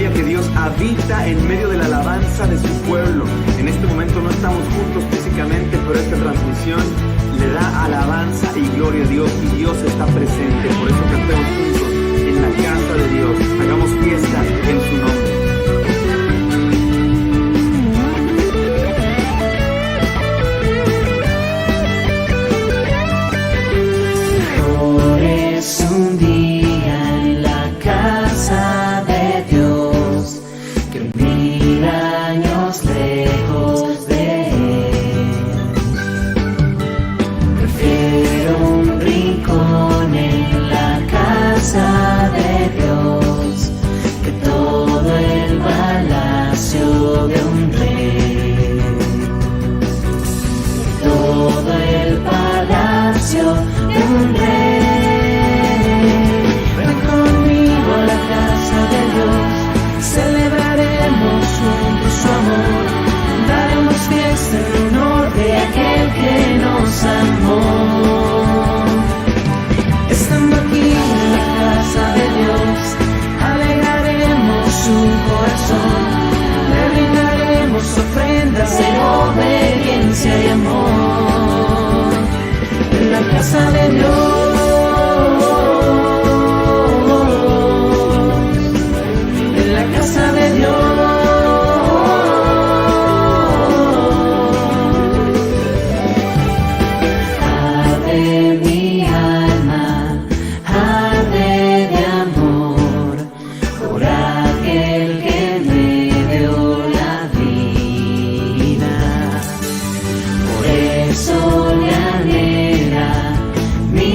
Biblia que Dios habita en medio de la alabanza de su pueblo. En este momento no estamos juntos físicamente, pero esta transmisión le da alabanza y gloria a Dios, y Dios está presente. Por eso cantemos juntos en la casa de Dios, hagamos fiesta en su nombre. Es un día en la casa de Dios, que 1000 años lejos de Él. Prefiero un rincón en la casa de Dios que todo el palacio de un rey. Todo el palacio de un rey. Celebraremos juntos su amor, daremos fiesta en honor de aquel que nos amó. Estando aquí en la casa de Dios, alegraremos su corazón, le brindaremos ofrendas de obediencia y amor. En la casa de Dios, casa de Dios, arde mi alma, arde de amor por aquel que me dio la vida. Por eso le anhela mi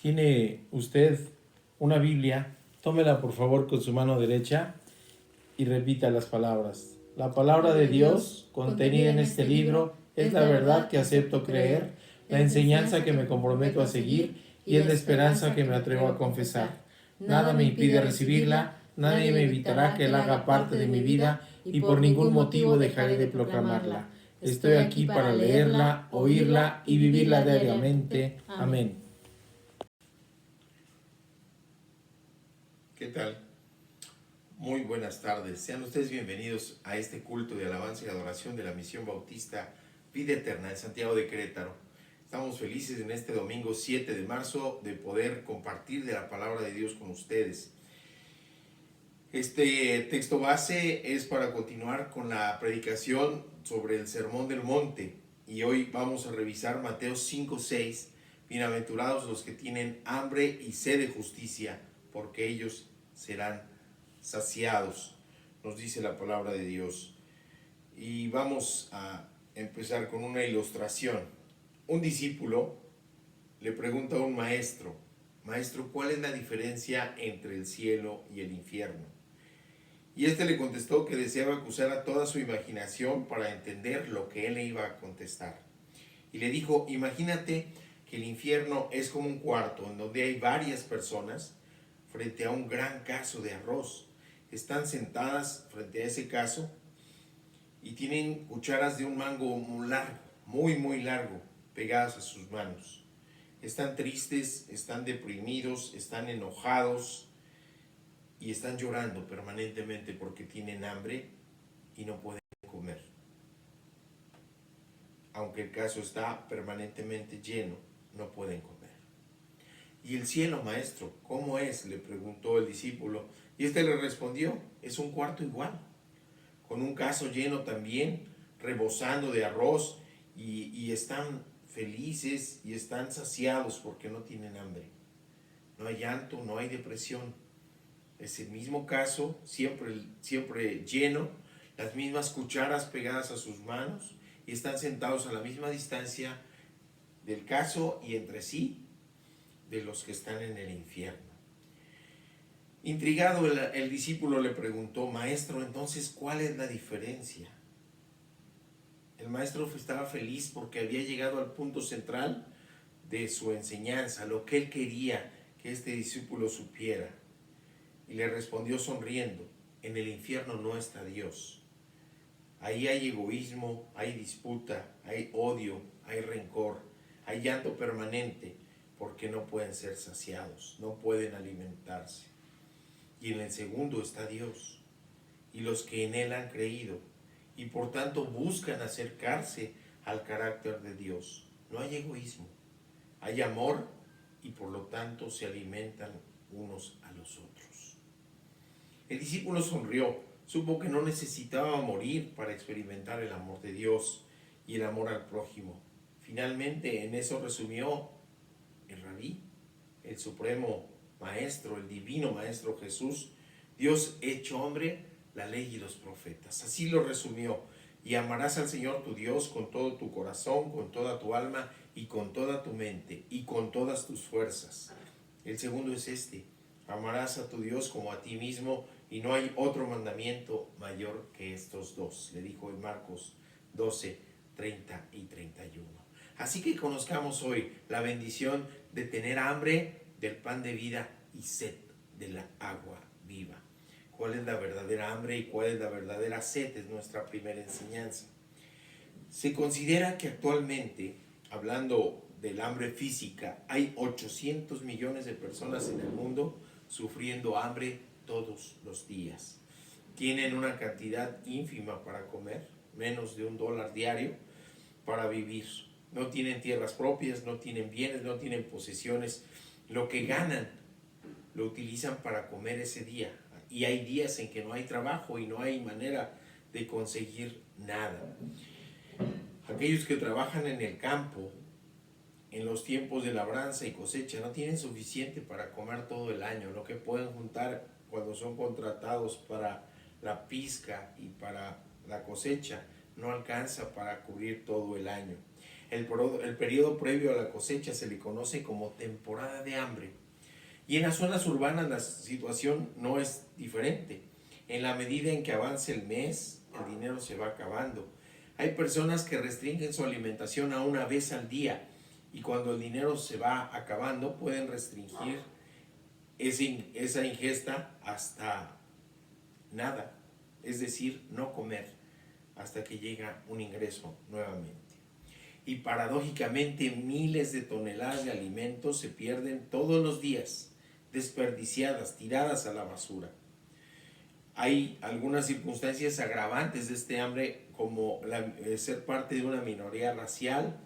¿Tiene usted una Biblia? Tómela por favor con su mano derecha y repita las palabras. La palabra de Dios contenida en este libro es la verdad que acepto creer, la enseñanza que me comprometo a seguir y es la esperanza que me atrevo a confesar. Nada me impide recibirla, nadie me evitará que la haga parte de mi vida y por ningún motivo dejaré de proclamarla. Estoy aquí para leerla, oírla y vivirla diariamente. Amén. ¿Qué tal? Muy buenas tardes. Sean ustedes bienvenidos a este culto de alabanza y adoración de la Misión Bautista Vida Eterna en Santiago de Querétaro. Estamos felices en este domingo 7 de marzo de poder compartir de la palabra de Dios con ustedes. Este texto base es para continuar con la predicación sobre el Sermón del Monte y hoy vamos a revisar Mateo 5:6. Bienaventurados los que tienen hambre y sed de justicia, porque ellos serán saciados, nos dice la palabra de Dios. Y vamos a empezar con una ilustración. Un discípulo le pregunta a un maestro: Maestro, ¿cuál es la diferencia entre el cielo y el infierno? Y este le contestó que deseaba que usara toda su imaginación para entender lo que él le iba a contestar. Y le dijo: imagínate que el infierno es como un cuarto en donde hay varias personas frente a un gran caso de arroz. Están sentadas frente a ese caso y tienen cucharas de un mango muy largo, muy largo, pegadas a sus manos. Están tristes, están deprimidos, están enojados y están llorando permanentemente porque tienen hambre y no pueden comer. Aunque el caso está permanentemente lleno, no pueden comer. ¿Y el cielo, maestro, cómo es?, le preguntó el discípulo. Y este le respondió: es un cuarto igual, con un caso lleno también, rebosando de arroz, y están felices y están saciados porque no tienen hambre. No hay llanto, no hay depresión. Es el mismo caso, siempre lleno, las mismas cucharas pegadas a sus manos, y están sentados a la misma distancia del caso y entre sí de los que están en el infierno. Intrigado, el discípulo le preguntó: Maestro, entonces, ¿cuál es la diferencia? El maestro estaba feliz porque había llegado al punto central de su enseñanza, lo que él quería que este discípulo supiera. Y le respondió sonriendo: en el infierno no está Dios. Ahí hay egoísmo, hay disputa, hay odio, hay rencor, hay llanto permanente, porque no pueden ser saciados, no pueden alimentarse. Y en el segundo está Dios, y los que en Él han creído, y por tanto buscan acercarse al carácter de Dios. No hay egoísmo, hay amor, y por lo tanto se alimentan unos a los otros. El discípulo sonrió, supo que no necesitaba morir para experimentar el amor de Dios y el amor al prójimo. Finalmente, en eso resumió el Rabí, el supremo maestro, el divino maestro Jesús, Dios hecho hombre, la ley y los profetas. Así lo resumió: y amarás al Señor tu Dios con todo tu corazón, con toda tu alma y con toda tu mente y con todas tus fuerzas. El segundo es este: amarás a tu Dios como a ti mismo, y no hay otro mandamiento mayor que estos dos, le dijo en Marcos 12, 30 y 31. Así que conozcamos hoy la bendición de tener hambre del pan de vida y sed de la agua viva. ¿Cuál es la verdadera hambre y cuál es la verdadera sed? Es nuestra primera enseñanza. Se considera que actualmente, hablando del hambre física, hay 800 millones de personas en el mundo sufriendo hambre todos los días. Tienen una cantidad ínfima para comer, menos de $1 diario para vivir. No tienen tierras propias, no tienen bienes, no tienen posesiones. Lo que ganan lo utilizan para comer ese día. Y hay días en que no hay trabajo y no hay manera de conseguir nada. Aquellos que trabajan en el campo, en los tiempos de labranza y cosecha, no tienen suficiente para comer todo el año. Lo que pueden juntar cuando son contratados para la pizca y para la cosecha no alcanza para cubrir todo el año. El periodo previo a la cosecha se le conoce como temporada de hambre. Y en las zonas urbanas la situación no es diferente. En la medida en que avance el mes, el dinero se va acabando. Hay personas que restringen su alimentación a una vez al día y cuando el dinero se va acabando pueden restringir esa ingesta hasta nada, es decir, no comer hasta que llega un ingreso nuevamente. Y paradójicamente miles de toneladas de alimentos se pierden todos los días, desperdiciadas, tiradas a la basura. Hay algunas circunstancias agravantes de este hambre, como ser parte de una minoría racial,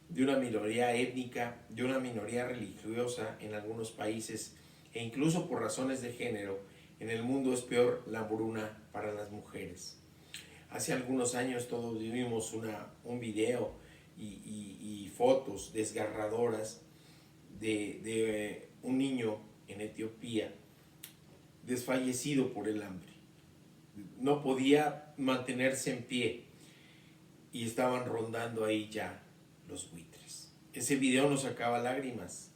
de una minoría étnica, de una minoría religiosa en algunos países, e incluso por razones de género. En el mundo es peor la hambruna para las mujeres. Hace algunos años todos vimos un video y fotos desgarradoras de un niño en Etiopía desfallecido por el hambre. No podía mantenerse en pie y estaban rondando ahí ya los buitres. Ese video nos sacaba lágrimas.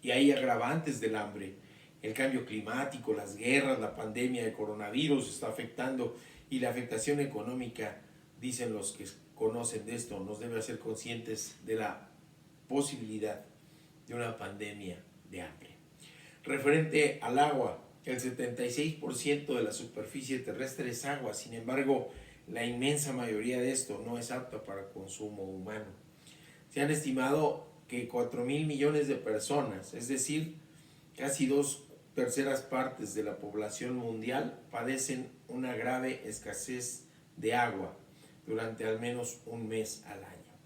Y hay agravantes del hambre. El cambio climático, las guerras, la pandemia de coronavirus está afectando, y la afectación económica, dicen los que conocen de esto, nos debe hacer conscientes de la posibilidad de una pandemia de hambre. Referente al agua, el 76% de la superficie terrestre es agua. Sin embargo, la inmensa mayoría de esto no es apta para consumo humano. Se han estimado que 4.000 millones de personas, es decir, casi 2/3 partes de la población mundial, padecen una grave escasez de agua durante al menos un mes al año.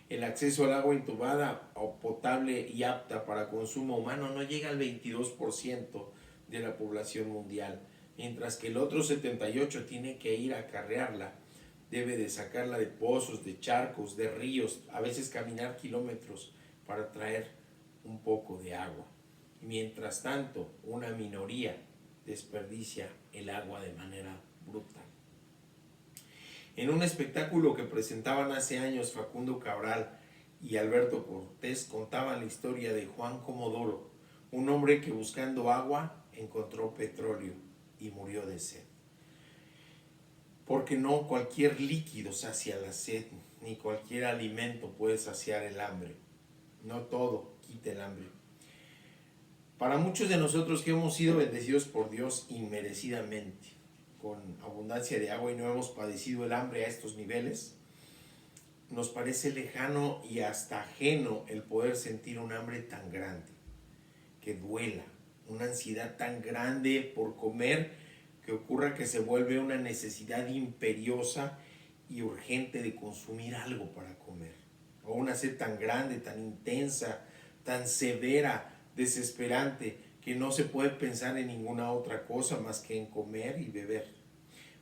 El acceso al agua intubada o potable y apta para consumo humano no llega al 22% de la población mundial, mientras que el otro 78% tiene que ir a acarrearla. Debe de sacarla de pozos, de charcos, de ríos, a veces caminar kilómetros para traer un poco de agua. Mientras tanto, una minoría desperdicia el agua de manera brutal. En un espectáculo que presentaban hace años Facundo Cabral y Alberto Cortés, contaban la historia de Juan Comodoro, un hombre que buscando agua encontró petróleo y murió de sed. Porque no cualquier líquido sacia la sed, ni cualquier alimento puede saciar el hambre. No todo quita el hambre. Para muchos de nosotros que hemos sido bendecidos por Dios inmerecidamente, con abundancia de agua y no hemos padecido el hambre a estos niveles, nos parece lejano y hasta ajeno el poder sentir un hambre tan grande, que duela, una ansiedad tan grande por comer que ocurra que se vuelve una necesidad imperiosa y urgente de consumir algo para comer, o una sed tan grande, tan intensa, tan severa, desesperante, que no se puede pensar en ninguna otra cosa más que en comer y beber.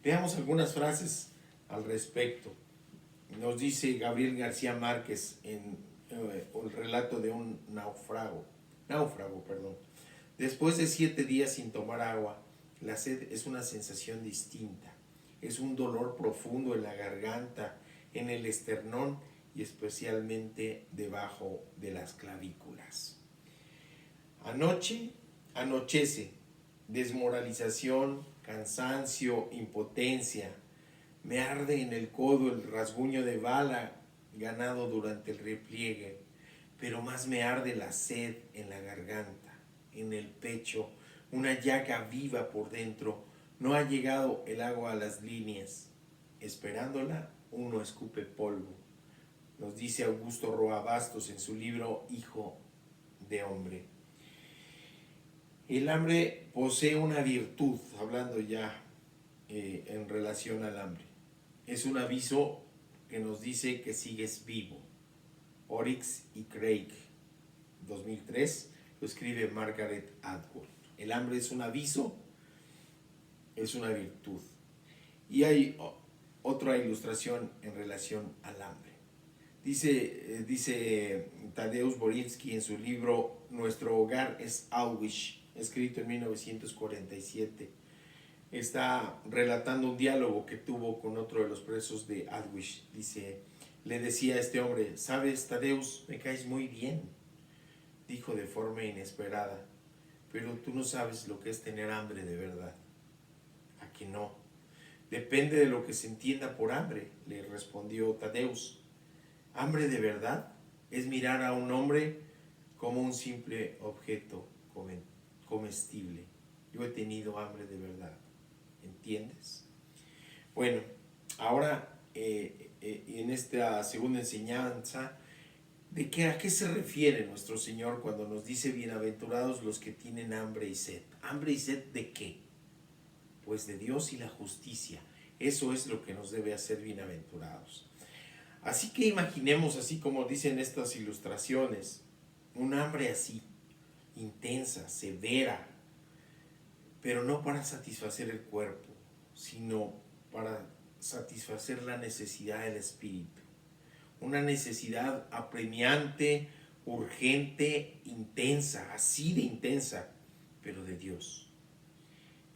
Veamos algunas frases al respecto. Nos dice Gabriel García Márquez en el relato de un náufrago. Después de 7 días sin tomar agua, la sed es una sensación distinta. Es un dolor profundo en la garganta, en el esternón y especialmente debajo de las clavículas. Anochece, desmoralización, cansancio, impotencia. Me arde en el codo el rasguño de bala ganado durante el repliegue, pero más me arde la sed en la garganta, en el pecho, una llaga viva por dentro. No ha llegado el agua a las líneas. Esperándola, uno escupe polvo. Nos dice Augusto Roa Bastos en su libro Hijo de Hombre. El hambre posee una virtud, hablando ya en relación al hambre. Es un aviso que nos dice que sigues vivo. Oryx y Craig, 2003, lo escribe Margaret Atwood. El hambre es un aviso, es una virtud. Y hay otra ilustración en relación al hambre. Dice Tadeusz Borinski en su libro Nuestro hogar es Auschwitz, escrito en 1947. Está relatando un diálogo que tuvo con otro de los presos de Auschwitz. Dice: le decía a este hombre: sabes, Tadeus, me caes muy bien, dijo de forma inesperada, pero tú no sabes lo que es tener hambre de verdad. ¿A que no? Depende de lo que se entienda por hambre, le respondió Tadeus. Hambre de verdad es mirar a un hombre como un simple objeto comestible. Yo he tenido hambre de verdad, ¿entiendes? Bueno, ahora en esta segunda enseñanza, ¿a qué se refiere nuestro Señor cuando nos dice bienaventurados los que tienen hambre y sed? ¿Hambre y sed de qué? Pues de Dios y la justicia. Eso es lo que nos debe hacer bienaventurados. Así que imaginemos, así como dicen estas ilustraciones, un hambre así, intensa, severa, pero no para satisfacer el cuerpo, sino para satisfacer la necesidad del espíritu. Una necesidad apremiante, urgente, intensa, así de intensa, pero de Dios.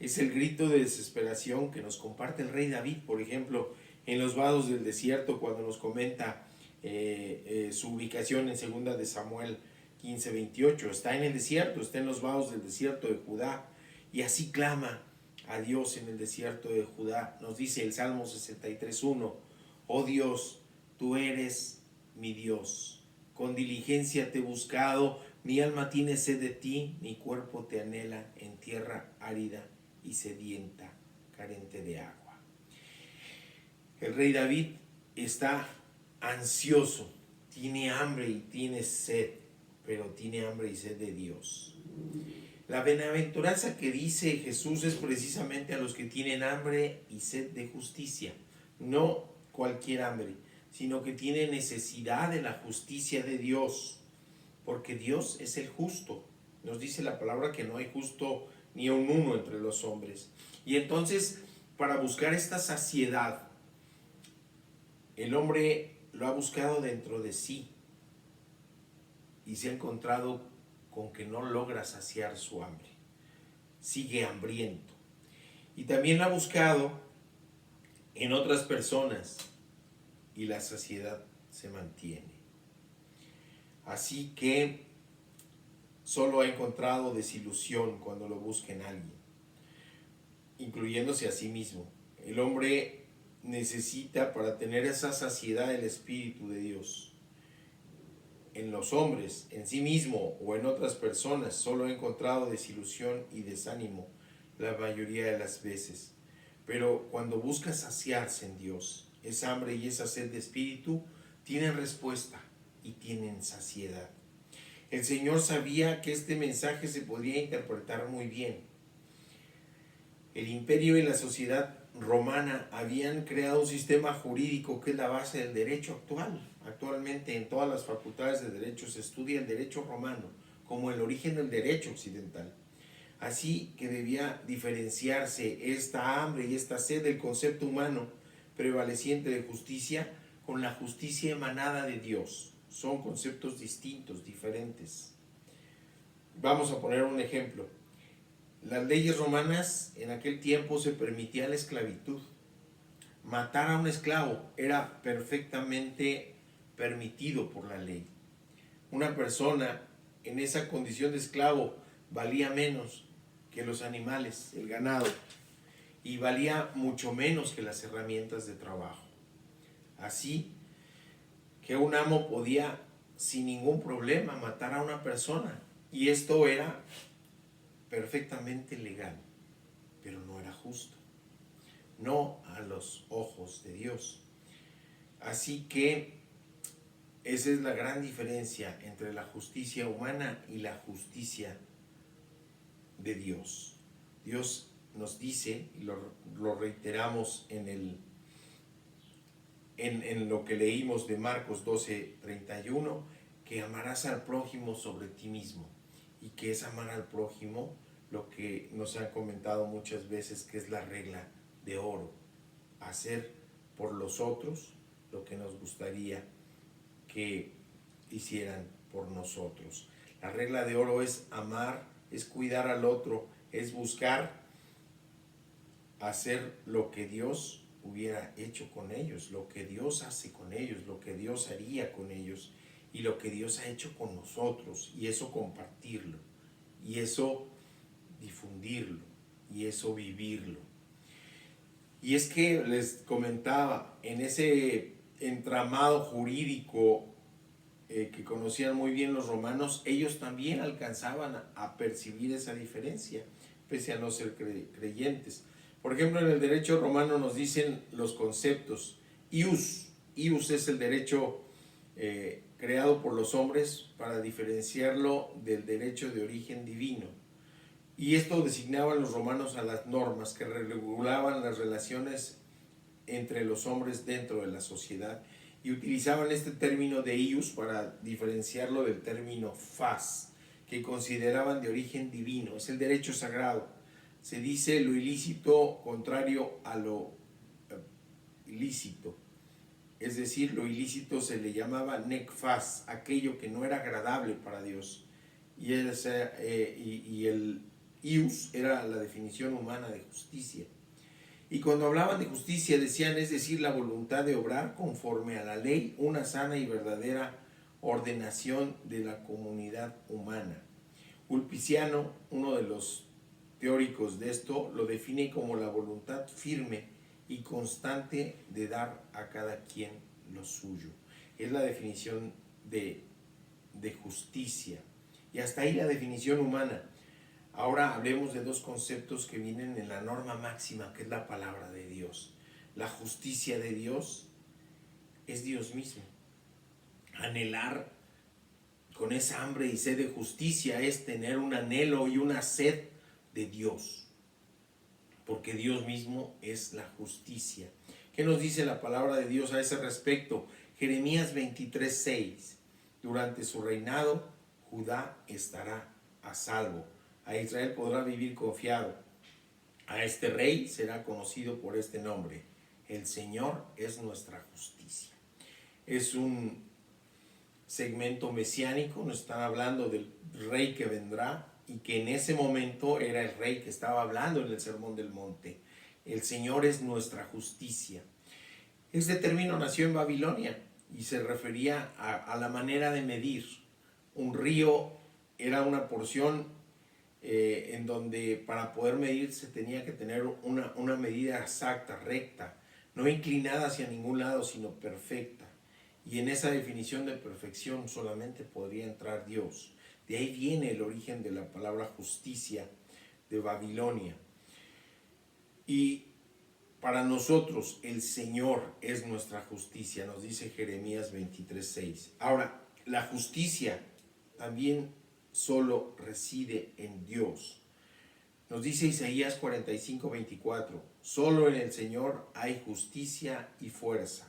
Es el grito de desesperación que nos comparte el rey David, por ejemplo, en los vados del desierto, cuando nos comenta su ubicación en 2 de Samuel 15:28. Está en el desierto, está en los vados del desierto de Judá, y así clama a Dios en el desierto de Judá. Nos dice el Salmo 63:1: oh Dios, tú eres mi Dios, con diligencia te he buscado, mi alma tiene sed de ti, mi cuerpo te anhela en tierra árida y sedienta, carente de agua. El rey David está ansioso, tiene hambre y tiene sed, pero tiene hambre y sed de Dios. La bienaventuranza que dice Jesús es precisamente a los que tienen hambre y sed de justicia, no cualquier hambre, sino que tienen necesidad de la justicia de Dios, porque Dios es el justo. Nos dice la palabra que no hay justo ni un uno entre los hombres. Y entonces, para buscar esta saciedad, el hombre lo ha buscado dentro de sí y se ha encontrado con que no logra saciar su hambre. Sigue hambriento. Y también lo ha buscado en otras personas y la saciedad se mantiene. Así que solo ha encontrado desilusión cuando lo busca en alguien, incluyéndose a sí mismo. El hombre necesita, para tener esa saciedad del Espíritu de Dios, en los hombres, en sí mismo o en otras personas, solo ha encontrado desilusión y desánimo la mayoría de las veces. Pero cuando busca saciarse en Dios, esa hambre y esa sed de espíritu tienen respuesta y tienen saciedad. El Señor sabía que este mensaje se podría interpretar muy bien. El imperio y la sociedad romana habían creado un sistema jurídico que es la base del derecho actual. Actualmente en todas las facultades de derecho se estudia el derecho romano como el origen del derecho occidental. Así que debía diferenciarse esta hambre y esta sed del concepto humano prevaleciente de justicia con la justicia emanada de Dios. Son conceptos distintos, diferentes. Vamos a poner un ejemplo. Las leyes romanas en aquel tiempo se permitía la esclavitud. Matar a un esclavo era perfectamente permitido por la ley. Una persona en esa condición de esclavo valía menos que los animales, el ganado, y valía mucho menos que las herramientas de trabajo. Así que un amo podía sin ningún problema matar a una persona, y esto era perfectamente legal, pero no era justo, no a los ojos de Dios. Así que esa es la gran diferencia entre la justicia humana y la justicia de Dios. Dios nos dice, y lo reiteramos en lo que leímos de Marcos 12:31, que amarás al prójimo sobre ti mismo. Y que es amar al prójimo lo que nos han comentado muchas veces, que es la regla de oro. Hacer por los otros lo que nos gustaría que hicieran por nosotros. La regla de oro es amar, es cuidar al otro, es buscar hacer lo que Dios hubiera hecho con ellos, lo que Dios hace con ellos, lo que Dios haría con ellos y lo que Dios ha hecho con nosotros, y eso compartirlo, y eso difundirlo, y eso vivirlo. Y es que les comentaba, en ese entramado jurídico que conocían muy bien los romanos, ellos también alcanzaban a percibir esa diferencia, pese a no ser creyentes. Por ejemplo, en el derecho romano nos dicen los conceptos. Ius es el derecho creado por los hombres para diferenciarlo del derecho de origen divino. Y esto designaban los romanos a las normas que regulaban las relaciones entre los hombres dentro de la sociedad, y utilizaban este término de ius para diferenciarlo del término fas, que consideraban de origen divino. Es el derecho sagrado. Se dice lo ilícito contrario a lo ilícito. Es decir, lo ilícito se le llamaba nec fas, aquello que no era agradable para Dios. Y el ius era la definición humana de justicia. Y cuando hablaban de justicia decían, es decir, la voluntad de obrar conforme a la ley, una sana y verdadera ordenación de la comunidad humana. Ulpiciano, uno de los teóricos de esto, lo define como la voluntad firme y constante de dar a cada quien lo suyo. Es la definición de justicia. Y hasta ahí la definición humana. Ahora hablemos de dos conceptos que vienen en la norma máxima, que es la palabra de Dios. La justicia de Dios es Dios mismo. Anhelar con esa hambre y sed de justicia es tener un anhelo y una sed de Dios, porque Dios mismo es la justicia. ¿Qué nos dice la palabra de Dios a ese respecto? Jeremías 23:6. Durante su reinado, Judá estará a salvo. A Israel podrá vivir confiado. A este rey será conocido por este nombre. El Señor es nuestra justicia. Es un segmento mesiánico, nos están hablando del rey que vendrá y que en ese momento era el rey que estaba hablando en el Sermón del Monte. El Señor es nuestra justicia. Este término nació en Babilonia y se refería a la manera de medir. Un río era una porción en donde para poder medir se tenía que tener una medida exacta, recta, no inclinada hacia ningún lado, sino perfecta. Y en esa definición de perfección solamente podría entrar Dios. De ahí viene el origen de la palabra justicia de Babilonia. Y para nosotros el Señor es nuestra justicia, nos dice Jeremías 23:6. Ahora, la justicia también solo reside en Dios. Nos dice Isaías 45:24, solo en el Señor hay justicia y fuerza.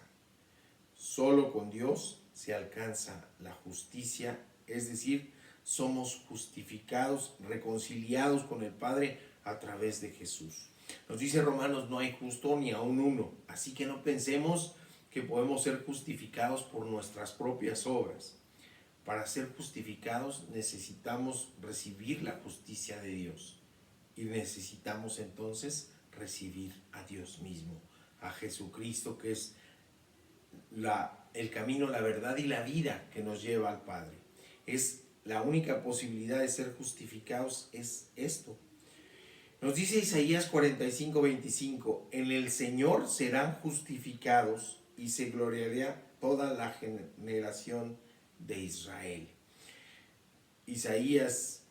Solo con Dios se alcanza la justicia, es decir, somos justificados, reconciliados con el Padre a través de Jesús. Nos dice Romanos, no hay justo ni aun uno, así que no pensemos que podemos ser justificados por nuestras propias obras. Para ser justificados necesitamos recibir la justicia de Dios y necesitamos entonces recibir a Dios mismo, a Jesucristo, que es el camino, la verdad y la vida que nos lleva al Padre. Es la única posibilidad de ser justificados, es esto. Nos dice Isaías 45:25, en el Señor serán justificados y se gloriará toda la generación de Israel. Isaías,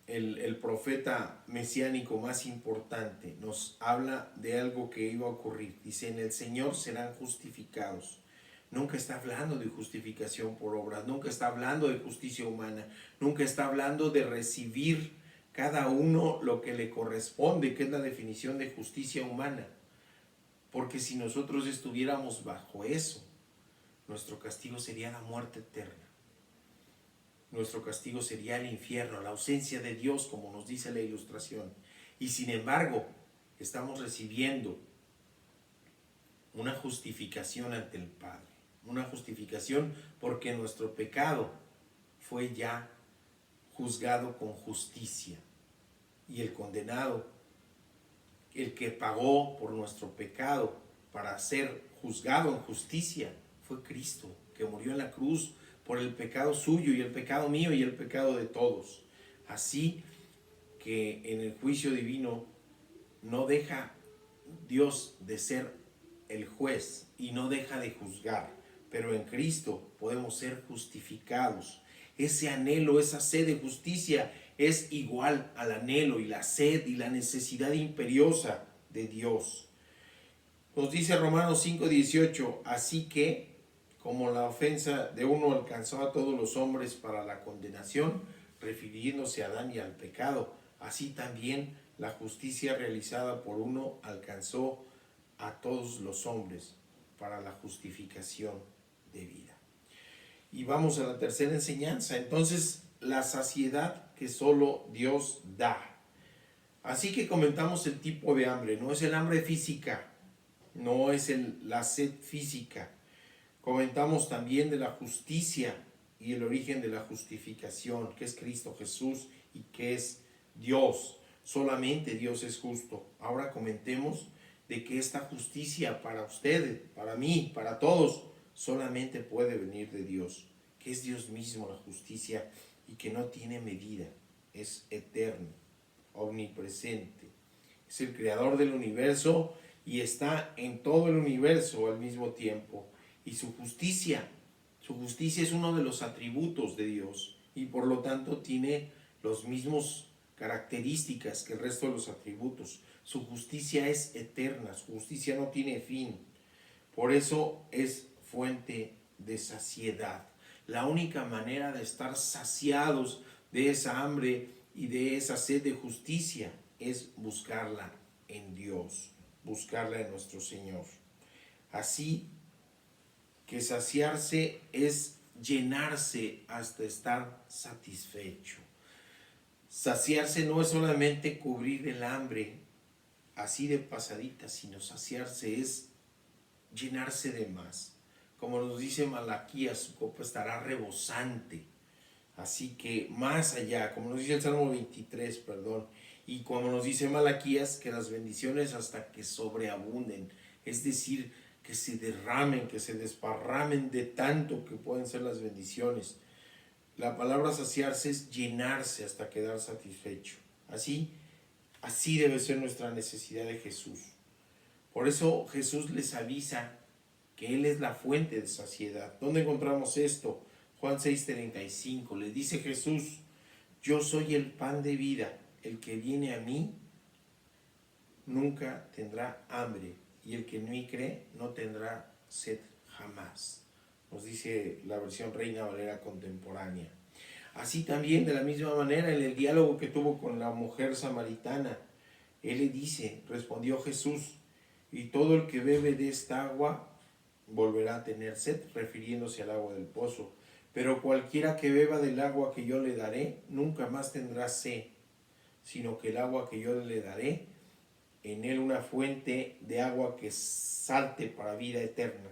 el profeta mesiánico más importante, nos habla de algo que iba a ocurrir. Dice, en el Señor serán justificados. Nunca está hablando de justificación por obras, nunca está hablando de justicia humana, nunca está hablando de recibir cada uno lo que le corresponde, que es la definición de justicia humana. Porque si nosotros estuviéramos bajo eso, nuestro castigo sería la muerte eterna. Nuestro castigo sería el infierno, la ausencia de Dios, como nos dice la ilustración. Y sin embargo, estamos recibiendo una justificación ante el Padre. Una justificación porque nuestro pecado fue ya juzgado con justicia. Y el condenado, el que pagó por nuestro pecado para ser juzgado en justicia fue Cristo, que murió en la cruz por el pecado suyo y el pecado mío y el pecado de todos. Así que en el juicio divino no deja Dios de ser el juez y no deja de juzgar, pero en Cristo podemos ser justificados. Ese anhelo, esa sed de justicia es igual al anhelo y la sed y la necesidad imperiosa de Dios. Nos dice Romanos 5:18, así que como la ofensa de uno alcanzó a todos los hombres para la condenación, refiriéndose a Adán y al pecado, así también la justicia realizada por uno alcanzó a todos los hombres para la justificación de vida. Y vamos a la tercera enseñanza. Entonces, la saciedad que solo Dios da. Así que comentamos el tipo de hambre. No es el hambre física, no es la sed física. Comentamos también de la justicia y el origen de la justificación, que es Cristo Jesús y que es Dios. Solamente Dios es justo. Ahora comentemos de que esta justicia para ustedes, para mí, para todos, solamente puede venir de Dios, que es Dios mismo la justicia y que no tiene medida, es eterno, omnipresente, es el creador del universo y está en todo el universo al mismo tiempo. Y su justicia es uno de los atributos de Dios y por lo tanto tiene los mismos características que el resto de los atributos. Su justicia es eterna, su justicia no tiene fin. Por eso es fuente de saciedad. La única manera de estar saciados de esa hambre y de esa sed de justicia es buscarla en Dios, buscarla en nuestro Señor. Así que saciarse es llenarse hasta estar satisfecho. Saciarse no es solamente cubrir el hambre así de pasadita, sino saciarse es llenarse de más. Como nos dice Malaquías, su copa estará rebosante. Así que más allá, como nos dice el Salmo 23, y como nos dice Malaquías, que las bendiciones hasta que sobreabunden, es decir, que se derramen, que se desparramen de tanto que pueden ser las bendiciones. La palabra saciarse es llenarse hasta quedar satisfecho. Así debe ser nuestra necesidad de Jesús. Por eso Jesús les avisa que Él es la fuente de saciedad. ¿Dónde encontramos esto? Juan 6:35. Le dice Jesús, yo soy el pan de vida. El que viene a mí nunca tendrá hambre. Y el que en mí cree no tendrá sed jamás. Nos dice la versión Reina Valera contemporánea. Así también, de la misma manera, en el diálogo que tuvo con la mujer samaritana, Él le dice, respondió Jesús, y todo el que bebe de esta agua volverá a tener sed, refiriéndose al agua del pozo. Pero cualquiera que beba del agua que yo le daré, nunca más tendrá sed, sino que el agua que yo le daré, en él una fuente de agua que salte para vida eterna.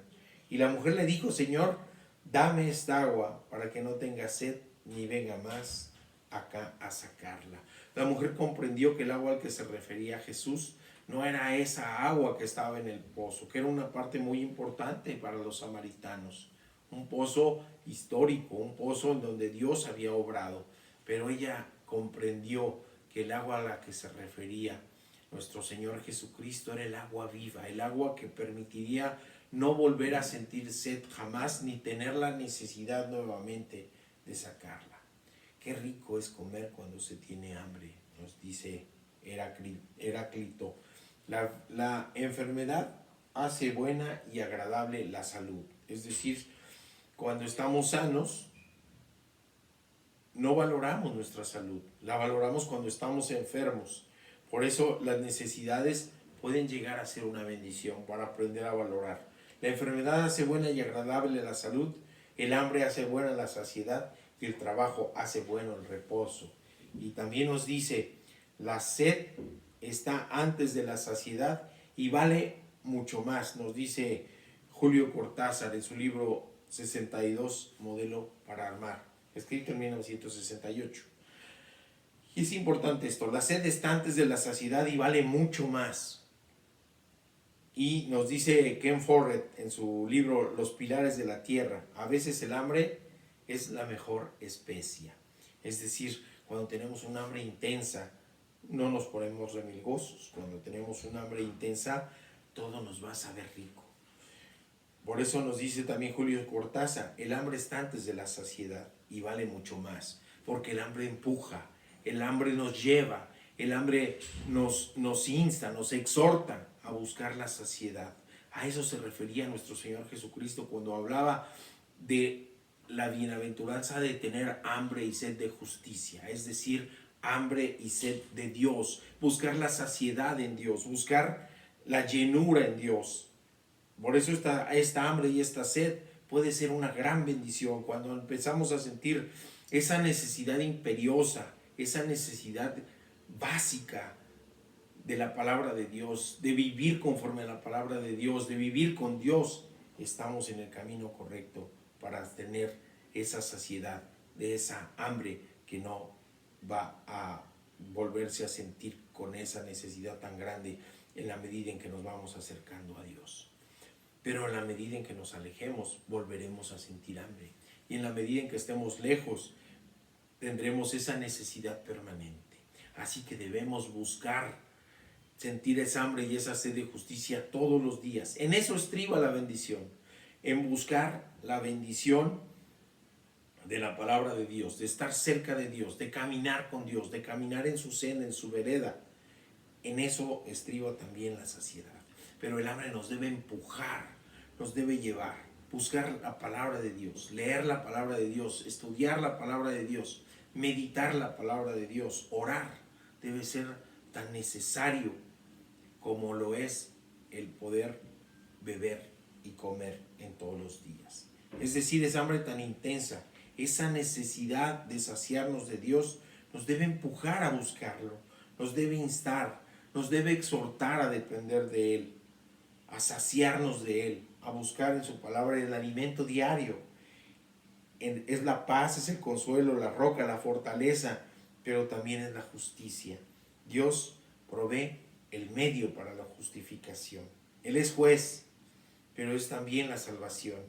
Y la mujer le dijo, Señor, dame esta agua para que no tenga sed ni venga más acá a sacarla. La mujer comprendió que el agua al que se refería a Jesús no era esa agua que estaba en el pozo, que era una parte muy importante para los samaritanos. Un pozo histórico, un pozo en donde Dios había obrado. Pero ella comprendió que el agua a la que se refería nuestro Señor Jesucristo era el agua viva, el agua que permitiría no volver a sentir sed jamás ni tener la necesidad nuevamente de sacarla. Qué rico es comer cuando se tiene hambre, nos dice Heráclito. La enfermedad hace buena y agradable la salud. Es decir, cuando estamos sanos, no valoramos nuestra salud, la valoramos cuando estamos enfermos. Por eso las necesidades pueden llegar a ser una bendición para aprender a valorar. La enfermedad hace buena y agradable la salud, el hambre hace buena la saciedad y el trabajo hace bueno el reposo. Y también nos dice, la sed está antes de la saciedad y vale mucho más, nos dice Julio Cortázar en su libro 62, Modelo para Armar, escrito en 1968. Y es importante esto, la sed está antes de la saciedad y vale mucho más. Y nos dice Ken Follett en su libro Los pilares de la tierra, a veces el hambre es la mejor especia. Es decir, cuando tenemos un hambre intensa, no nos ponemos remilgosos. Cuando tenemos un hambre intensa, todo nos va a saber rico. Por eso nos dice también Julio Cortázar, el hambre está antes de la saciedad y vale mucho más, porque el hambre empuja, el hambre nos lleva, el hambre nos insta, nos exhorta a buscar la saciedad. A eso se refería nuestro Señor Jesucristo cuando hablaba de la bienaventuranza de tener hambre y sed de justicia, es decir, hambre y sed de Dios, buscar la saciedad en Dios, buscar la llenura en Dios. Por eso esta hambre y esta sed puede ser una gran bendición cuando empezamos a sentir esa necesidad imperiosa, esa necesidad básica de la palabra de Dios, de vivir conforme a la palabra de Dios, de vivir con Dios. Estamos en el camino correcto para tener esa saciedad, de esa hambre que no va a volverse a sentir con esa necesidad tan grande en la medida en que nos vamos acercando a Dios. Pero en la medida en que nos alejemos, volveremos a sentir hambre. Y en la medida en que estemos lejos, tendremos esa necesidad permanente. Así que debemos buscar sentir esa hambre y esa sed de justicia todos los días. En eso estriba la bendición, en buscar la bendición de la palabra de Dios, de estar cerca de Dios, de caminar con Dios, de caminar en su senda, en su vereda. En eso estriba también la saciedad. Pero el hambre nos debe empujar, nos debe llevar, buscar la palabra de Dios, leer la palabra de Dios, estudiar la palabra de Dios, meditar la palabra de Dios, orar. Debe ser tan necesario como lo es el poder beber y comer en todos los días. Es decir, esa hambre tan intensa, esa necesidad de saciarnos de Dios, nos debe empujar a buscarlo, nos debe instar, nos debe exhortar a depender de Él, a saciarnos de Él, a buscar en su palabra el alimento diario. Es la paz, es el consuelo, la roca, la fortaleza, pero también es la justicia. Dios provee el medio para la justificación. Él es juez, pero es también la salvación.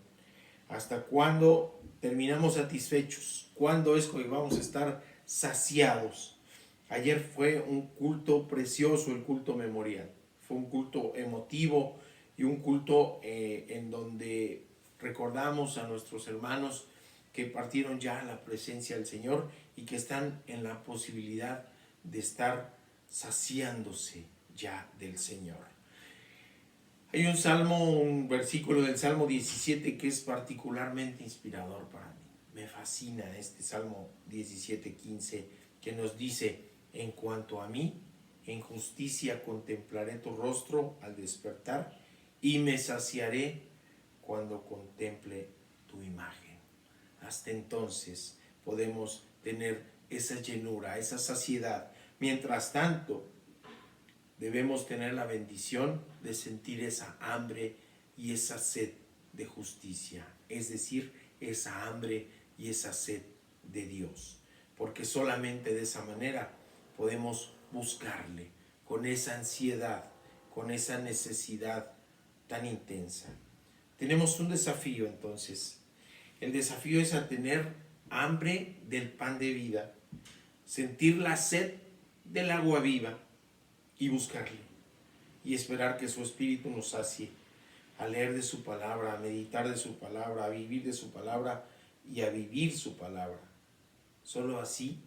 ¿Hasta cuándo terminamos satisfechos? ¿Cuándo es que vamos a estar saciados? Ayer fue un culto precioso, el culto memorial. Fue un culto emotivo y un culto en donde recordamos a nuestros hermanos que partieron ya a la presencia del Señor y que están en la posibilidad de estar saciándose ya del Señor. Hay un salmo, un versículo del Salmo 17 que es particularmente inspirador para mí. Me fascina este Salmo 17:15 que nos dice: en cuanto a mí, en justicia contemplaré tu rostro al despertar y me saciaré cuando contemple tu imagen. Hasta entonces podemos tener esa llenura, esa saciedad. Mientras tanto, debemos tener la bendición de sentir esa hambre y esa sed de justicia, es decir, esa hambre y esa sed de Dios, porque solamente de esa manera podemos buscarle con esa ansiedad, con esa necesidad tan intensa. Tenemos un desafío entonces. El desafío es a tener hambre del pan de vida, sentir la sed del agua viva y buscarle y esperar que su espíritu nos sacie, a leer de su palabra, a meditar de su palabra, a vivir de su palabra y a vivir su palabra. Solo así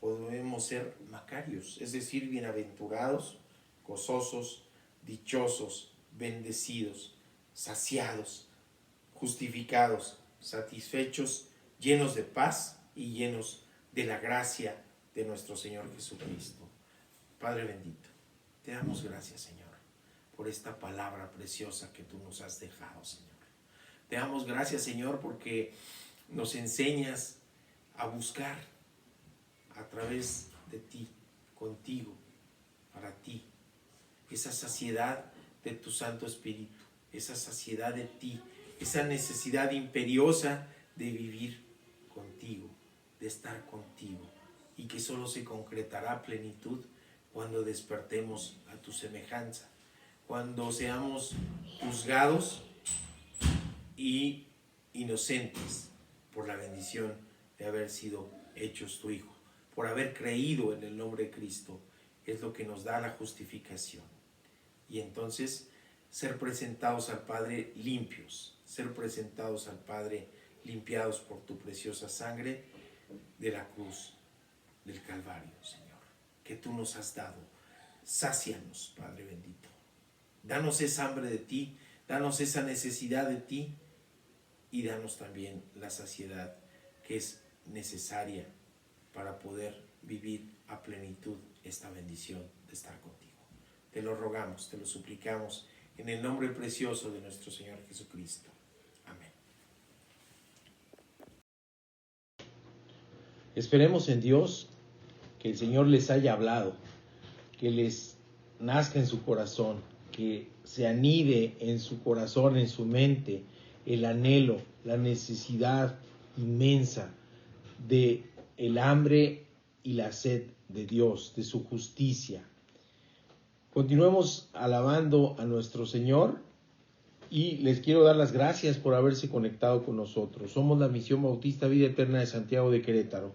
podemos ser macarios, es decir, bienaventurados, gozosos, dichosos, bendecidos, saciados, justificados, satisfechos, llenos de paz y llenos de la gracia de nuestro Señor Jesucristo. Padre bendito, te damos gracias, Señor, por esta palabra preciosa que tú nos has dejado, Señor. Te damos gracias, Señor, porque nos enseñas a buscar a través de ti, contigo, para ti, esa saciedad de tu Santo Espíritu, esa saciedad de ti, esa necesidad imperiosa de vivir contigo, de estar contigo, y que solo se concretará a plenitud cuando despertemos a tu semejanza, cuando seamos juzgados y inocentes por la bendición de haber sido hechos tu Hijo, por haber creído en el nombre de Cristo, es lo que nos da la justificación. Y entonces ser presentados al Padre limpios, ser presentados al Padre limpiados por tu preciosa sangre de la cruz del Calvario, Señor, que tú nos has dado. Sácianos, Padre bendito. Danos esa hambre de ti, danos esa necesidad de ti y danos también la saciedad que es necesaria para poder vivir a plenitud esta bendición de estar contigo. Te lo rogamos, te lo suplicamos en el nombre precioso de nuestro Señor Jesucristo. Amén. Esperemos en Dios que el Señor les haya hablado, que les nazca en su corazón, que se anide en su corazón, en su mente, el anhelo, la necesidad inmensa de el hambre y la sed de Dios, de su justicia. Continuemos alabando a nuestro Señor y les quiero dar las gracias por haberse conectado con nosotros. Somos la Misión Bautista Vida Eterna de Santiago de Querétaro.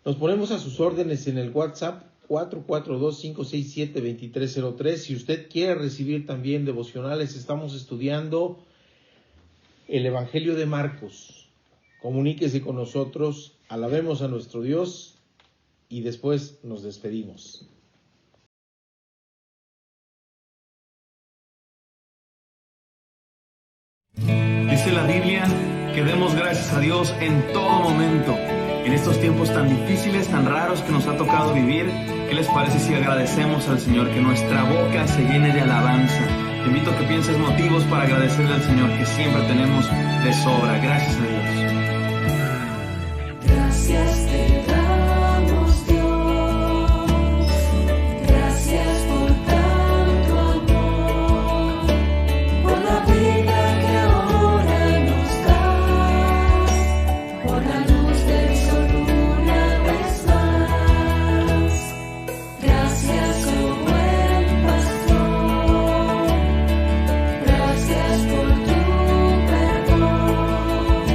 Nos ponemos a sus órdenes en el WhatsApp 442-567-2303. Si usted quiere recibir también devocionales, estamos estudiando el Evangelio de Marcos. Comuníquese con nosotros, alabemos a nuestro Dios y después nos despedimos. Dice la Biblia que demos gracias a Dios en todo momento. En estos tiempos tan difíciles, tan raros que nos ha tocado vivir, ¿qué les parece si agradecemos al Señor? Que nuestra boca se llene de alabanza. Te invito a que pienses motivos para agradecerle al Señor, que siempre tenemos de sobra. Gracias a Dios. Gracias te damos, Dios. Gracias por tanto amor, por la vida que ahora nos das, por la luz del sol una vez más. Gracias, oh buen pastor. Gracias por tu perdón.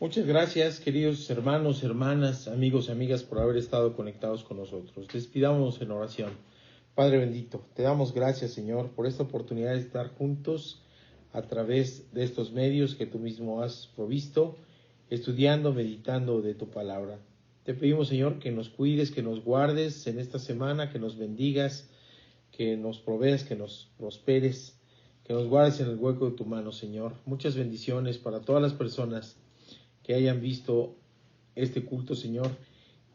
Muchas gracias, queridos hermanos, hermanas, amigos y amigas, por haber estado conectados con nosotros. Despidámonos en oración. Padre bendito, te damos gracias, Señor, por esta oportunidad de estar juntos a través de estos medios que tú mismo has provisto, estudiando, meditando de tu palabra. Te pedimos, Señor, que nos cuides, que nos guardes en esta semana, que nos bendigas, que nos proveas, que nos prosperes, que nos guardes en el hueco de tu mano, Señor. Muchas bendiciones para todas las personas que hayan visto este culto, Señor,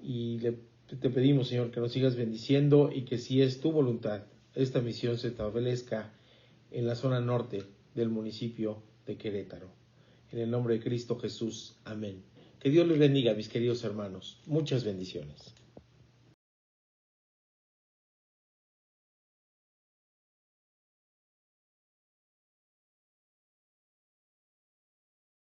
y te pedimos, Señor, que nos sigas bendiciendo y que, si es tu voluntad, esta misión se establezca en la zona norte del municipio de Querétaro. En el nombre de Cristo Jesús. Amén. Que Dios les bendiga, mis queridos hermanos. Muchas bendiciones.